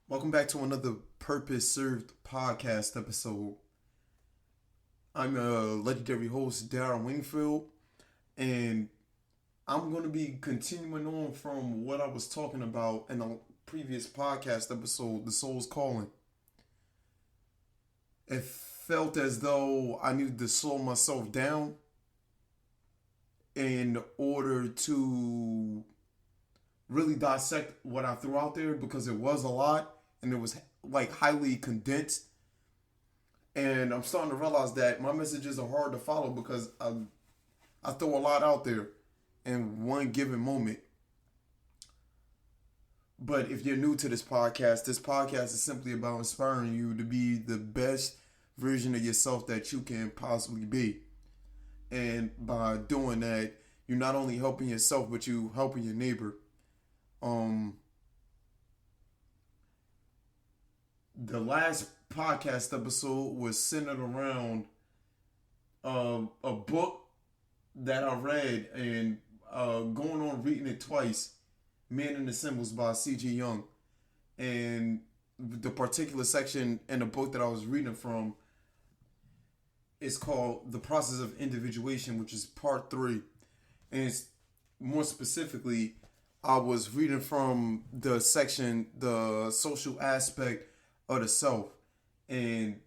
Welcome back to another Purpose Served podcast episode. I'm a legendary host, Darren Wingfield, and I'm going to be continuing on from what I was talking about in the previous podcast episode, The Soul's Calling. It felt as though I needed to slow myself down in order to really dissect what I threw out there because it was a lot and it was like highly condensed. And I'm starting to realize that my messages are hard to follow because I throw a lot out there in one given moment. But if you're new to this podcast is simply about inspiring you to be the best version of yourself that you can possibly be. And by doing that, you're not only helping yourself, but you helping your neighbor. Um, the last podcast episode was centered around a book that I read and going on reading it twice, Man in the Symbols by C.G. Young. And the particular section in the book that I was reading from is called The Process of Individuation, which is part 3. And it's more specifically, I was reading from the section, the social aspect of the self, and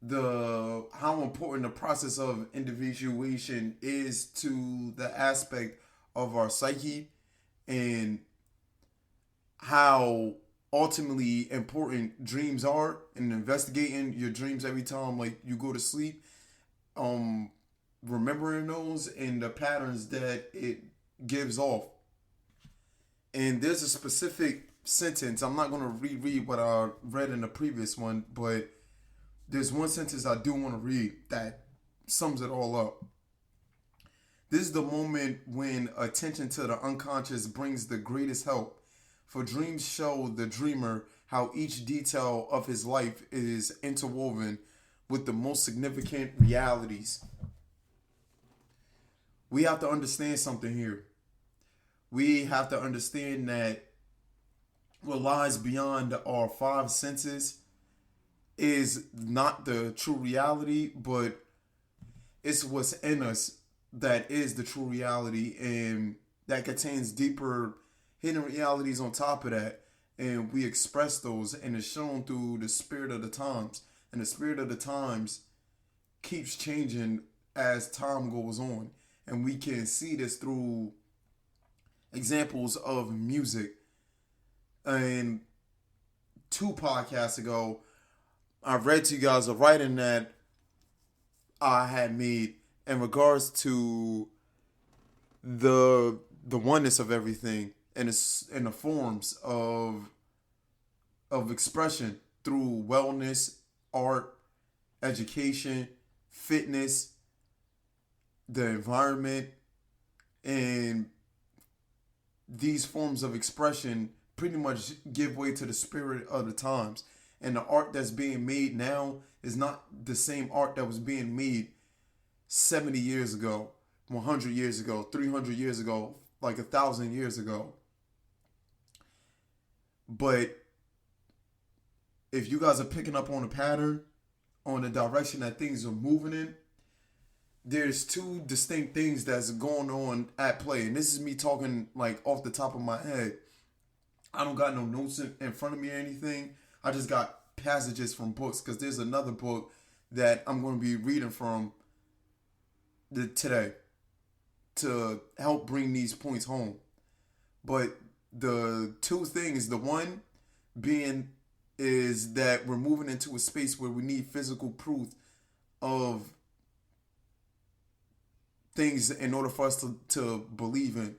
the how important the process of individuation is to the aspect of our psyche, and how ultimately important dreams are, and investigating your dreams every time like you go to sleep, um remembering those and the patterns that it gives off. And there's a specific sentence. I'm not going to reread what I read in the previous one, but there's one sentence I do want to read that sums it all up. This is the moment when attention to the unconscious brings the greatest help. For dreams show the dreamer how each detail of his life is interwoven with the most significant realities. We have to understand something here. We have to understand that what lies beyond our five senses is not the true reality, but it's what's in us that is the true reality, and that contains deeper hidden realities on top of that. And we express those, and it's shown through the spirit of the times. And the spirit of the times keeps changing as time goes on. And we can see this through examples of music. And 2 podcasts ago, I read to you guys a writing that I had made in regards to the oneness of everything, and it's in the forms of expression through wellness, art, education, fitness, the environment, and these forms of expression pretty much give way to the spirit of the times. And the art that's being made now is not the same art that was being made 70 years ago, 100 years ago, 300 years ago, like 1,000 years ago. But if you guys are picking up on a pattern, on the direction that things are moving in, there's 2 distinct things that's going on at play. And this is me talking like off the top of my head. I don't got no notes in front of me or anything. I just got passages from books, because there's another book that I'm going to be reading from today to help bring these points home. But the 2 things, the one being is that we're moving into a space where we need physical proof of things in order for us to believe in.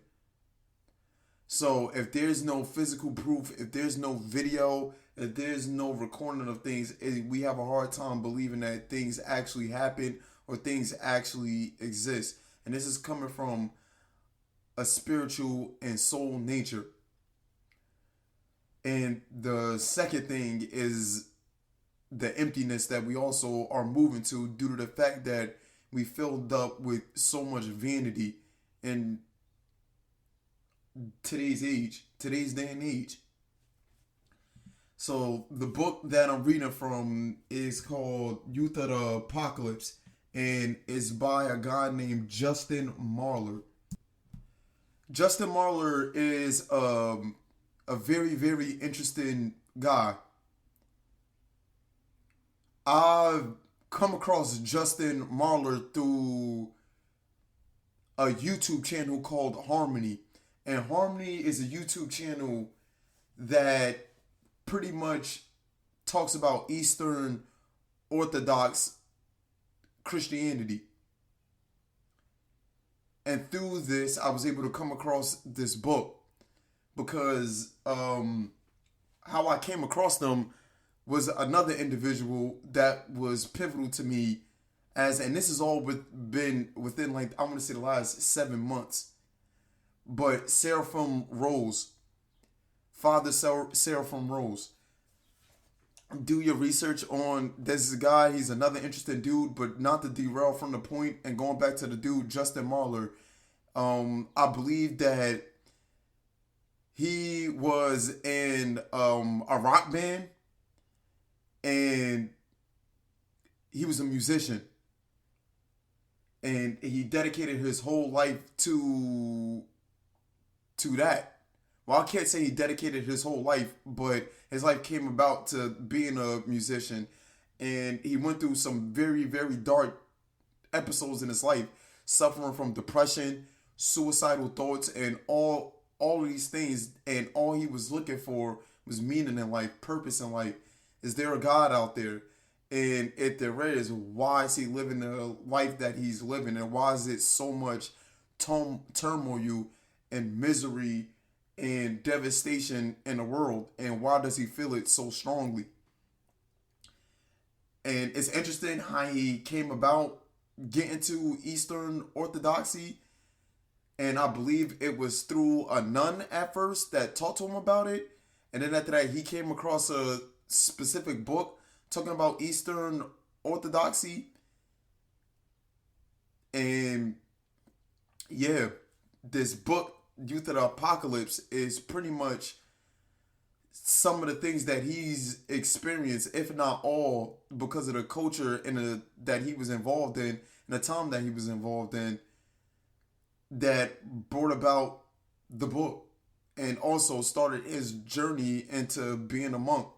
So if there's no physical proof, if there's no video, if there's no recording of things, we have a hard time believing that things actually happen or things actually exist. And this is coming from a spiritual and soul nature. And the second thing is the emptiness that we also are moving to due to the fact that we filled up with so much vanity in today's day and age. So the book that I'm reading from is called Youth of the Apocalypse, and it's by a guy named Justin Marler. Justin Marler is a very, very interesting guy. I've come across Justin Marler through a YouTube channel called Harmony. And Harmony is a YouTube channel that pretty much talks about Eastern Orthodox Christianity. And through this, I was able to come across this book because how I came across them was another individual that was pivotal to me and this has all been within, like, I want to say the last 7 months. But Seraphim Rose, Father Seraphim Rose. Do your research on this guy. He's another interesting dude, but not to derail from the point. And going back to the dude, Justin Marler, I believe that he was in a rock band and he was a musician. And he dedicated his whole life to that. Well, I can't say he dedicated his whole life, but his life came about to being a musician. And he went through some very, very dark episodes in his life, suffering from depression, suicidal thoughts, and all of these things. And all he was looking for was meaning in life, purpose in life. Is there a God out there? And if there is, why is he living the life that he's living? And why is it so much turmoil and misery and devastation in the world? And why does he feel it so strongly? And it's interesting how he came about getting to Eastern Orthodoxy. And I believe it was through a nun at first that taught to him about it. And then after that, he came across a specific book talking about Eastern Orthodoxy. And yeah, this book, Youth of the Apocalypse, is pretty much some of the things that he's experienced, if not all, because of the culture that he was involved in, and the time that he was involved in, that brought about the book and also started his journey into being a monk.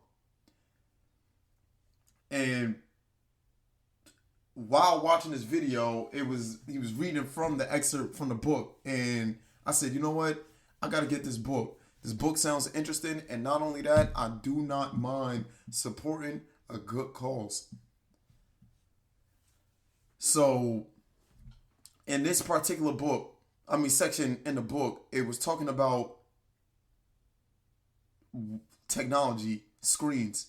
And while watching this video, he was reading from the excerpt from the book, and I said, you know what? I got to get this book. This book sounds interesting, and not only that, I do not mind supporting a good cause. So, in this particular section in the book, it was talking about technology, screens,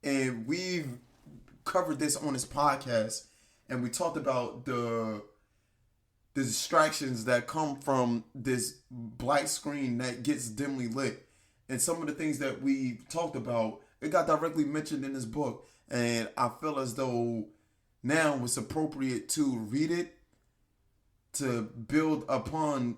and we've covered this on this podcast, and we talked about the distractions that come from this black screen that gets dimly lit. And some of the things that we talked about, it got directly mentioned in this book, and I feel as though now it's appropriate to read it to build upon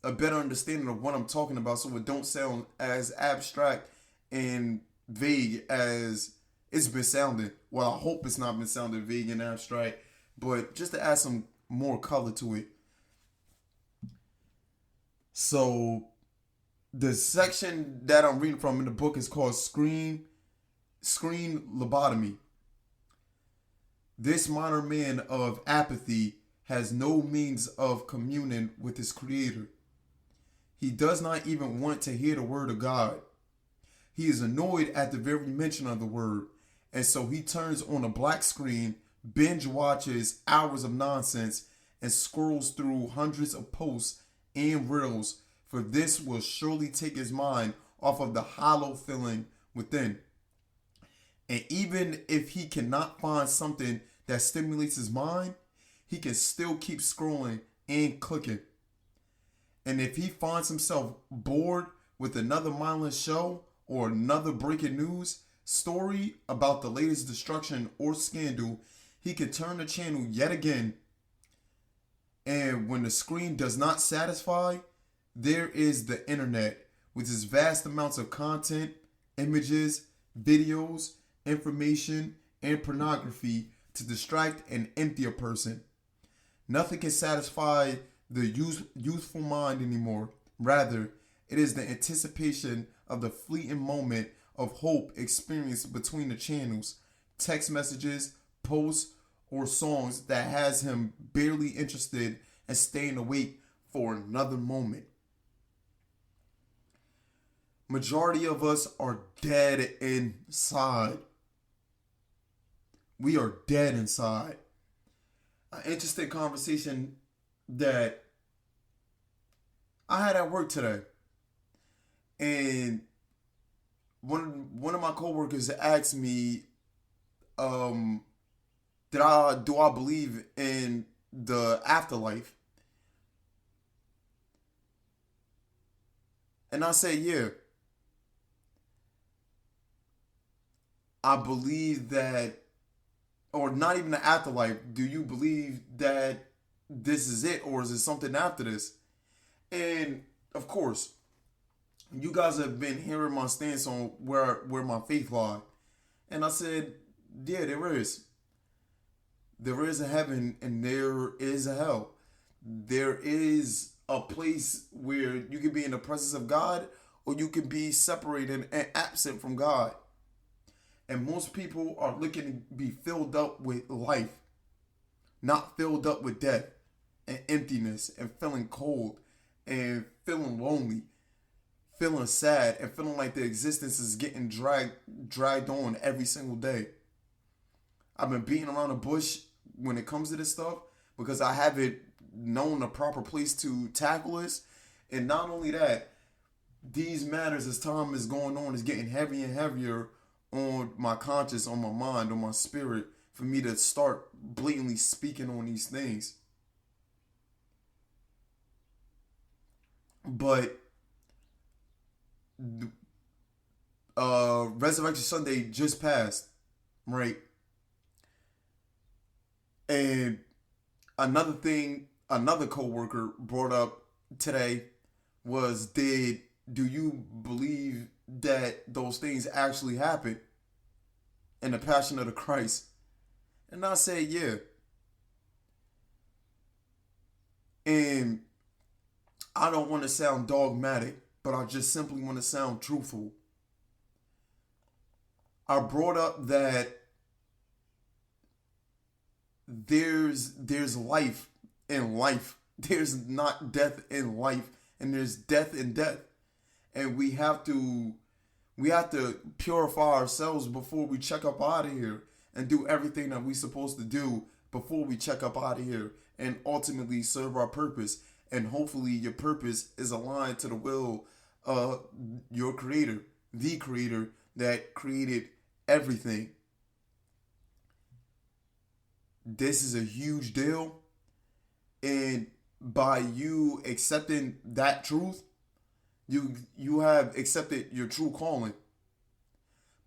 a better understanding of what I'm talking about, so it don't sound as abstract and vague as it's been sounding. Well, I hope it's not been sounding vague and abstract, but just to add some more color to it. So, the section that I'm reading from in the book is called Screen Lobotomy. This minor man of apathy has no means of communing with his creator. He does not even want to hear the word of God. He is annoyed at the very mention of the word, and so he turns on a black screen, binge watches hours of nonsense, and scrolls through hundreds of posts and reels, for this will surely take his mind off of the hollow feeling within. And even if he cannot find something that stimulates his mind, he can still keep scrolling and clicking. And if he finds himself bored with another mindless show or another breaking news story about the latest destruction or scandal, he can turn the channel yet again. And when the screen does not satisfy, there is the internet with its vast amounts of content, images, videos, information, and pornography to distract and empty a person. Nothing can satisfy the youthful mind anymore. Rather, it is the anticipation of the fleeting moment of hope experienced between the channels, text messages, posts, or songs that has him barely interested in staying awake for another moment. Majority of us are dead inside. We are dead inside. An interesting conversation that I had at work today. And one of my coworkers asked me, do I believe in the afterlife? And I said, yeah. I believe that, or not even the afterlife. Do you believe that this is it, or is it something after this? And of course, you guys have been hearing my stance on where my faith lies. And I said, yeah, there is. There is a heaven and there is a hell. There is a place where you can be in the presence of God, or you can be separated and absent from God. And most people are looking to be filled up with life, not filled up with death and emptiness and feeling cold and feeling lonely, feeling sad, and feeling like their existence is getting dragged on every single day. I've been beating around the bush when it comes to this stuff because I haven't known the proper place to tackle this. And not only that, these matters as time is going on is getting heavier and heavier on my conscience, on my mind, on my spirit, for me to start blatantly speaking on these things. But Resurrection Sunday just passed, right? And another thing, another coworker brought up today was, do you believe that those things actually happen in the Passion of the Christ? And I said, yeah. And I don't want to sound dogmatic, but I just simply want to sound truthful. I brought up that there's life in life. There's not death in life, and there's death in death. And we have to purify ourselves before we check up out of here and do everything that we're supposed to do before we check up out of here and ultimately serve our purpose. And hopefully your purpose is aligned to the will of your creator, the creator that created everything. This is a huge deal. And by you accepting that truth, you have accepted your true calling.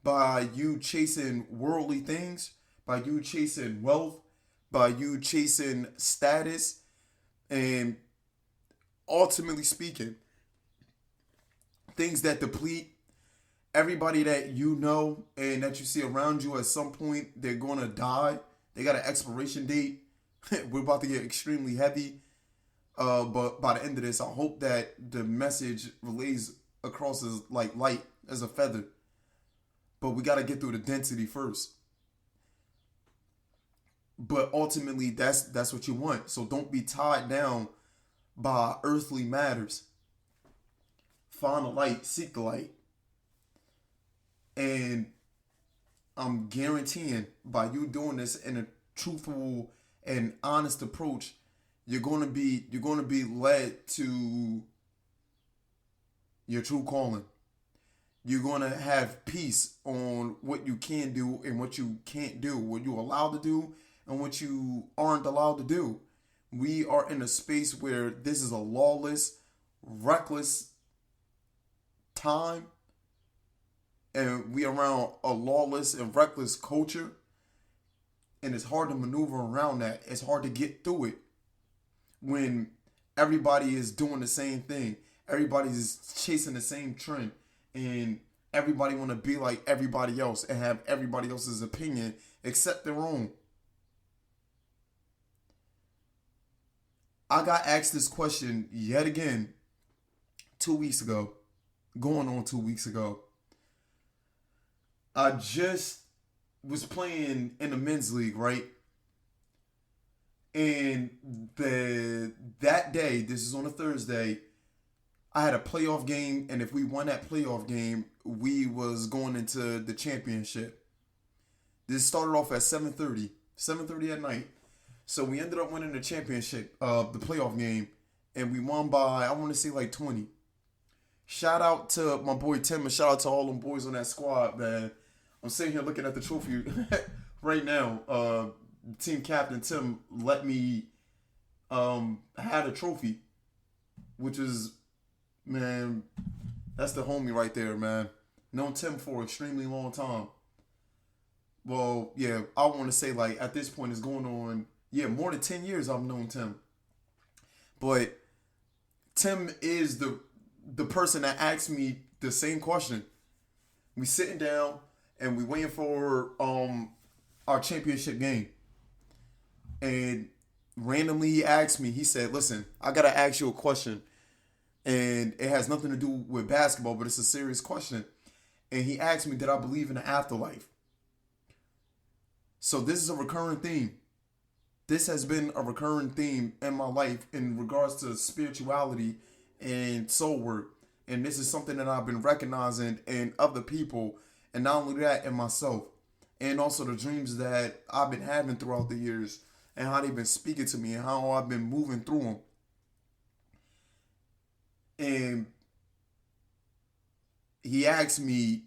By you chasing worldly things, by you chasing wealth, by you chasing status, and ultimately speaking, things that deplete everybody that you know and that you see around you. At some point, they're going to die. They got an expiration date. We're about to get extremely heavy. But by the end of this, I hope that the message relays across as like light as a feather. But we got to get through the density first. But ultimately, that's what you want. So don't be tied down by earthly matters. Find the light, seek the light. And I'm guaranteeing by you doing this in a truthful and honest approach, you're going to be led to your true calling. You're going to have peace on what you can do and what you can't do, what you're allowed to do and what you aren't allowed to do. We are in a space where this is a lawless, reckless time. And we are around a lawless and reckless culture. And it's hard to maneuver around that. It's hard to get through it when everybody is doing the same thing. Everybody's chasing the same trend. And everybody want to be like everybody else and have everybody else's opinion except their own. I got asked this question yet again 2 weeks ago, going on 2 weeks ago. I just was playing in the men's league, right? And that day, this is on a Thursday, I had a playoff game, and if we won that playoff game, we was going into the championship. This started off at 7:30 at night. So we ended up winning the championship, the playoff game, and we won by, I want to say like 20. Shout out to my boy Tim, and shout out to all them boys on that squad, man. I'm sitting here looking at the trophy right now. Team captain Tim let me had a trophy, which is, man, that's the homie right there, man. Known Tim for an extremely long time. Well, yeah, I want to say like at this point it's going on, more than 10 years I've known Tim. But Tim is the person that asked me the same question. We sitting down and we waiting for our championship game. And randomly he asked me, he said, listen, I got to ask you a question. And it has nothing to do with basketball, but it's a serious question. And he asked me, did I believe in the afterlife? So this is a recurring theme. This has been a recurring theme in my life in regards to spirituality and soul work. And this is something that I've been recognizing in other people, and not only that, in myself. And also the dreams that I've been having throughout the years, and how they've been speaking to me, and how I've been moving through them. And he asked me,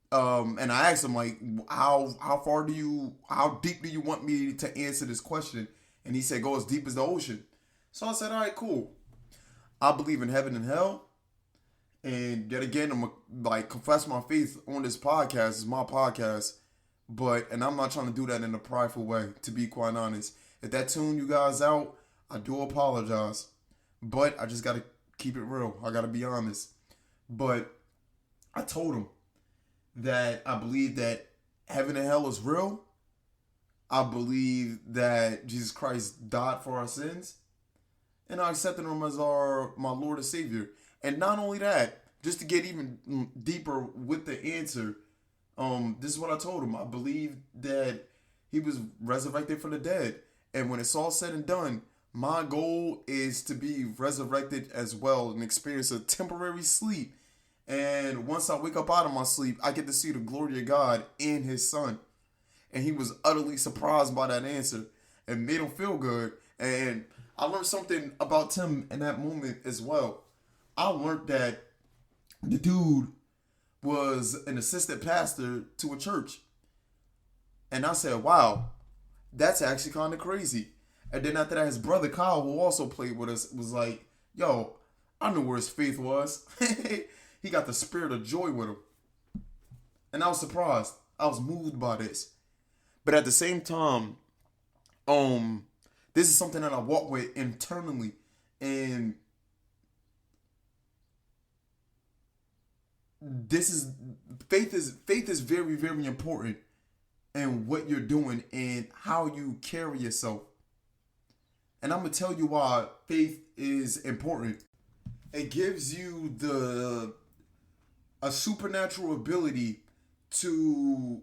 and I asked him, like, how deep do you want me to answer this question? And he said, go as deep as the ocean. So I said, all right, cool. I believe in heaven and hell. And yet again, I'm like confess my faith on this podcast. It's my podcast. And I'm not trying to do that in a prideful way, to be quite honest. If that tune you guys out, I do apologize. But I just got to keep it real. I got to be honest. But I told him that I believe that heaven and hell is real. I believe that Jesus Christ died for our sins. And I accepted him as my Lord and Savior. And not only that, just to get even deeper with the answer, this is what I told him. I believe that he was resurrected from the dead. And when it's all said and done, my goal is to be resurrected as well and experience a temporary sleep. And once I wake up out of my sleep, I get to see the glory of God in his son. And he was utterly surprised by that answer and made him feel good. And I learned something about Tim in that moment as well. I learned that the dude was an assistant pastor to a church. And I said, wow, that's actually kind of crazy. And then after that, his brother Kyle, who also played with us, was like, yo, I knew where his faith was. He got the spirit of joy with him. And I was surprised. I was moved by this. But at the same time, this is something that I walk with internally. And faith is very, very important in what you're doing and how you carry yourself. And I'm going to tell you why faith is important. It gives you a supernatural ability to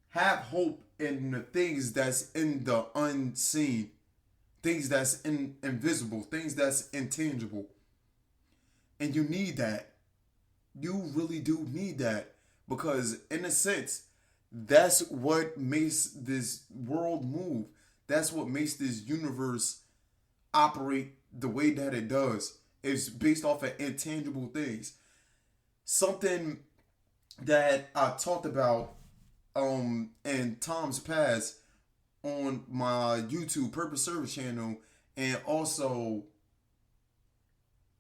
have hope in the things that's in the unseen, things that's invisible, things that's intangible. And you need that. You really do need that, because in a sense, that's what makes this world move. That's what makes this universe operate the way that it does. It's based off of intangible things. Something that I talked about in times past on my YouTube Purpose Service channel, and also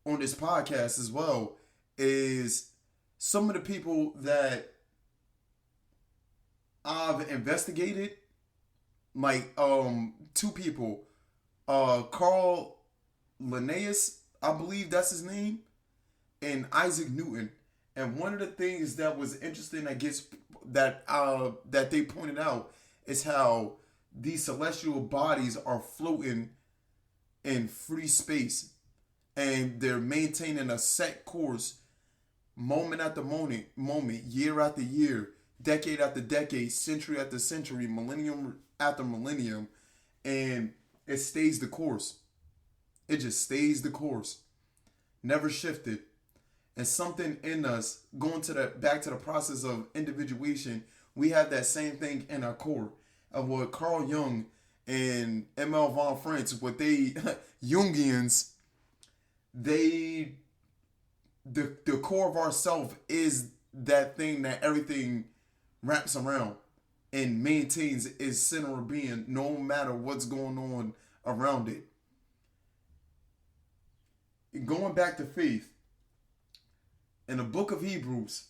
on this podcast as well, is some of the people that I've investigated. Like two people, Carl Linnaeus, I believe that's his name, and Isaac Newton. And one of the things that was interesting that they pointed out is how these celestial bodies are floating in free space, and they're maintaining a set course moment after moment, year after year, decade after decade, century after century, millennium after millennium, and it stays the course. It just stays the course, never shifted. And something in us, going to the back to the process of individuation, we have that same thing in our core of what Carl Jung and M.L. von Franz, what they Jungians, they the core of ourself is that thing that everything wraps around and maintains its center of being no matter what's going on around it. Going back to faith, in the book of Hebrews,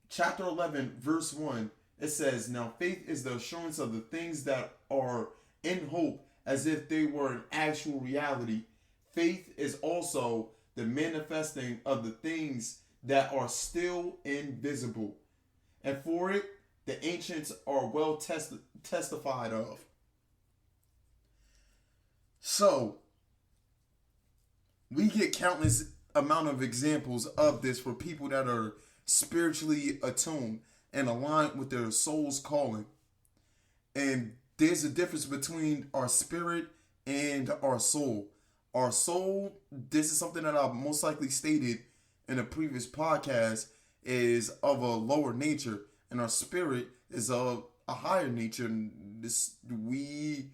chapter 11, verse 1, it says, "Now faith is the assurance of the things that are in hope, as if they were an actual reality. Faith is also the manifesting of the things that are still invisible. And for it, the ancients are well testified of." So, we get countless amount of examples of this for people that are spiritually attuned and aligned with their soul's calling. And there's a difference between our spirit and our soul. Our soul, this is something that I've most likely stated in a previous podcast, is of a lower nature, and our spirit is of a higher nature. And this we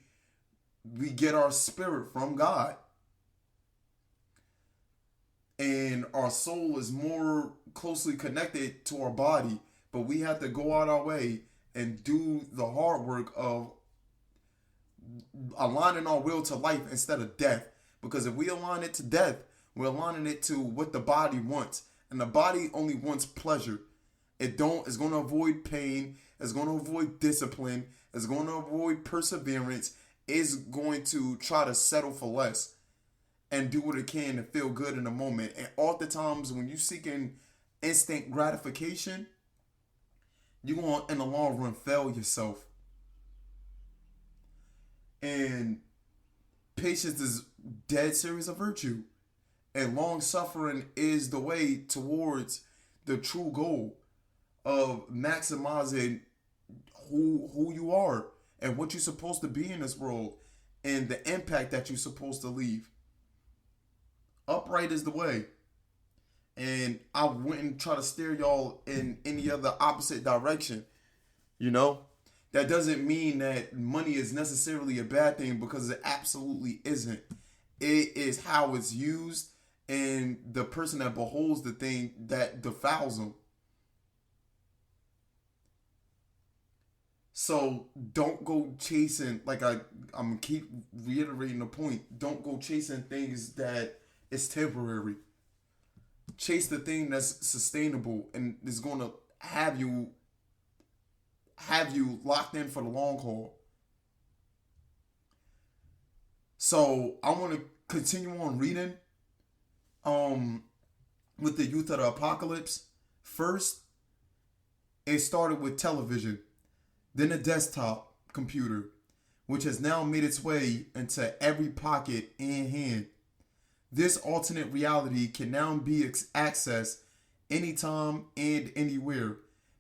get our spirit from God. And our soul is more closely connected to our body, but we have to go out our way and do the hard work of aligning our will to life instead of death. Because if we align it to death, we're aligning it to what the body wants. And the body only wants pleasure. It's going to avoid pain. It's going to avoid discipline. It's going to avoid perseverance. It's going to try to settle for less and do what it can to feel good in the moment. And oftentimes when you're seeking instant gratification, you're going to, in the long run, fail yourself. And patience is dead serious a virtue. And long suffering is the way towards the true goal of maximizing who you are and what you're supposed to be in this world and the impact that you're supposed to leave. Upright is the way. And I wouldn't try to steer y'all in any other opposite direction. You know? That doesn't mean that money is necessarily a bad thing, because it absolutely isn't. It is how it's used and the person that beholds the thing that defiles them. So don't go chasing, like I'm gonna keep reiterating the point, don't go chasing things that is temporary. Chase the thing that's sustainable and is going to have you locked in for the long haul. So I want to continue on reading with the youth of the apocalypse. First, it started with television, then a desktop computer, which has now made its way into every pocket and hand. This alternate reality can now be accessed anytime and anywhere,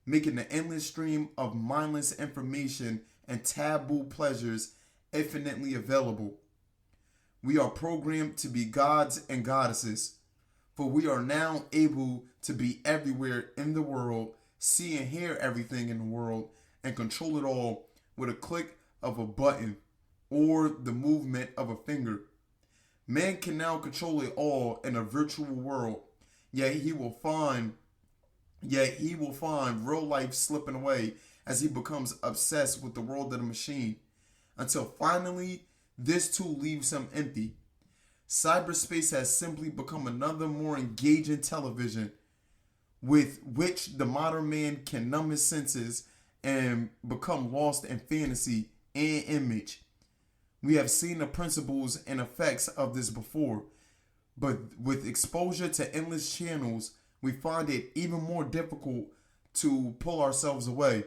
making the endless stream of mindless information and taboo pleasures infinitely available. We are programmed to be gods and goddesses, for we are now able to be everywhere in the world, see and hear everything in the world, and control it all with a click of a button or the movement of a finger. Man can now control it all in a virtual world, yet he will find real life slipping away as he becomes obsessed with the world of the machine, until finally this too leaves him empty. Cyberspace has simply become another more engaging television with which the modern man can numb his senses and become lost in fantasy and image. We have seen the principles and effects of this before, but with exposure to endless channels, we find it even more difficult to pull ourselves away.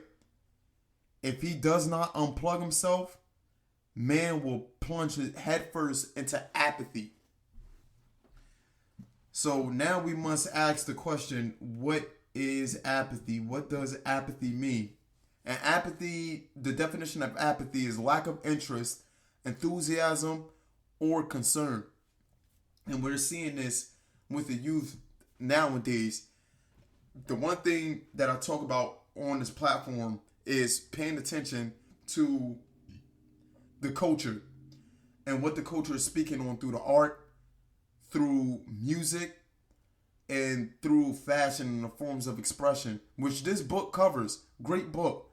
If he does not unplug himself, man will plunge headfirst into apathy. So now we must ask the question, what is apathy? What does apathy mean? And apathy, the definition of apathy is lack of interest, enthusiasm, or concern. And we're seeing this with the youth nowadays. The one thing that I talk about on this platform is paying attention to the culture and what the culture is speaking on through the art, through music, and through fashion and the forms of expression, which this book covers. Great book,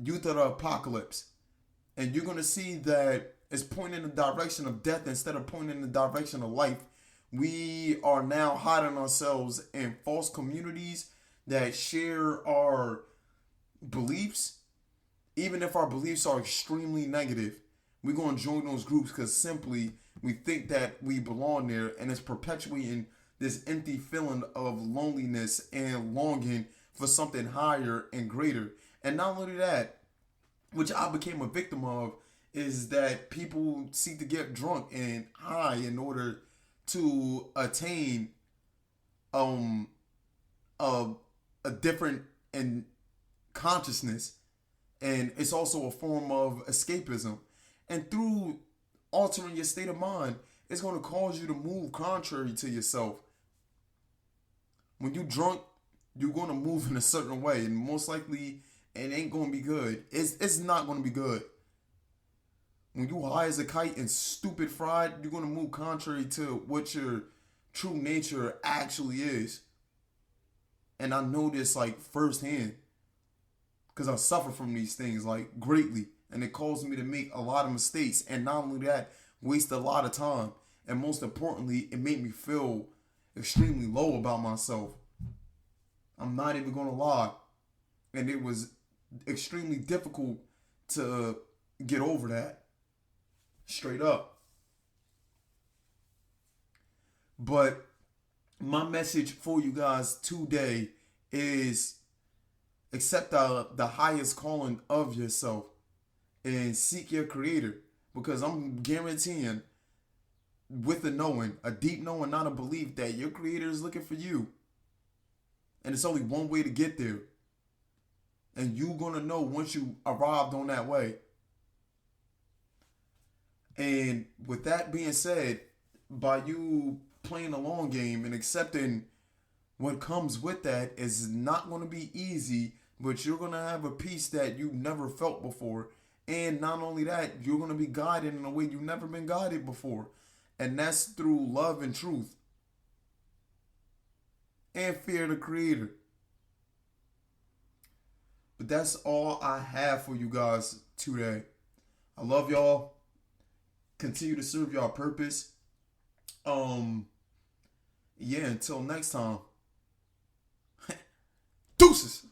Youth of the Apocalypse. And you're going to see that it's pointing in the direction of death instead of pointing in the direction of life. We are now hiding ourselves in false communities that share our beliefs. Even if our beliefs are extremely negative, we're going to join those groups because simply we think that we belong there, and it's perpetuating this empty feeling of loneliness and longing for something higher and greater. And not only that, which I became a victim of, is that people seek to get drunk and high in order to attain a different and consciousness. And it's also a form of escapism. And through altering your state of mind, it's going to cause you to move contrary to yourself. When you're drunk, you're going to move in a certain way, and most likely it ain't going to be good. It's not going to be good. When you high as a kite and stupid fried, you're going to move contrary to what your true nature actually is. And I know this like firsthand because I suffer from these things like greatly, and it caused me to make a lot of mistakes, and not only that, waste a lot of time, and most importantly, it made me feel extremely low about myself. I'm not even going to lie. And it was extremely difficult to get over that. Straight up. But my message for you guys today is accept the highest calling of yourself and seek your creator. Because I'm guaranteeing, with a knowing, a deep knowing, not a belief, that your creator is looking for you. And it's only one way to get there. And you're going to know once you arrived on that way. And with that being said, by you playing the long game and accepting what comes with that, is not going to be easy, but you're going to have a peace that you never felt before. And not only that, you're going to be guided in a way you've never been guided before. And that's through love and truth. And fear of the creator. But that's all I have for you guys today. I love y'all. Continue to serve y'all purpose. Yeah, until next time. Deuces.